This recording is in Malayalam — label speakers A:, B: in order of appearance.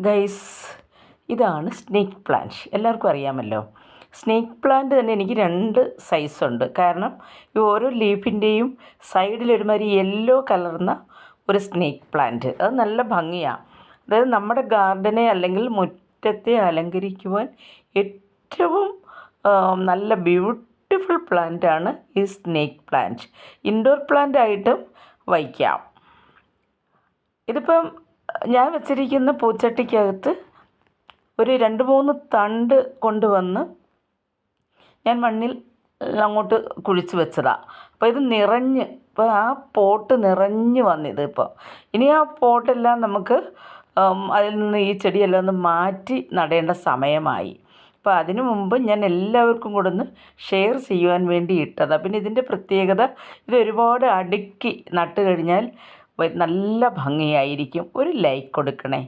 A: ഗൈസ്, ഇതാണ് സ്നേക്ക് പ്ലാന്റ്. എല്ലാവർക്കും അറിയാമല്ലോ. സ്നേക്ക് പ്ലാന്റ് തന്നെ എനിക്ക് 2 സൈസുണ്ട്. കാരണം ഈ ഓരോ ലീഫിൻ്റെയും സൈഡിലൊരുമാതിരി യെല്ലോ കലർന്ന ഒരു സ്നേക്ക് പ്ലാന്റ്, അത് നല്ല ഭംഗിയാണ്. അതായത് നമ്മുടെ ഗാർഡനെ അല്ലെങ്കിൽ മുറ്റത്തെ അലങ്കരിക്കുവാൻ ഏറ്റവും നല്ല ബ്യൂട്ടിഫുൾ പ്ലാന്റാണ് ഈ സ്നേക്ക് പ്ലാന്റ്. ഇൻഡോർ പ്ലാന്റ് ആയിട്ടും വയ്ക്കാം. ഇതിപ്പം ഞാൻ വെച്ചിരിക്കുന്ന പൂച്ചട്ടിക്കകത്ത് ഒരു 2-3 തണ്ട് കൊണ്ടുവന്ന് ഞാൻ മണ്ണിൽ അങ്ങോട്ട് കുഴിച്ച് വെച്ചതാണ്. അപ്പോൾ ഇത് നിറഞ്ഞ്, ഇപ്പോൾ ആ പോട്ട് നിറഞ്ഞ് വന്നിത്. ഇപ്പോൾ ഇനി ആ പോട്ടെല്ലാം നമുക്ക് അതിൽ നിന്ന് ഈ ചെടിയെല്ലാം ഒന്ന് മാറ്റി നടേണ്ട സമയമായി. അപ്പോൾ അതിനു മുമ്പ് ഞാൻ എല്ലാവർക്കും കൂടെ ഒന്ന് ഷെയർ ചെയ്യുവാൻ വേണ്ടി ഇട്ടതാണ്. പിന്നെ ഇതിൻ്റെ പ്രത്യേകത, ഇത് ഒരുപാട് അടുക്കി നട്ട് കഴിഞ്ഞാൽ നല്ല ഭംഗിയായിരിക്കും. ഒരു ലൈക്ക് കൊടുക്കണേ.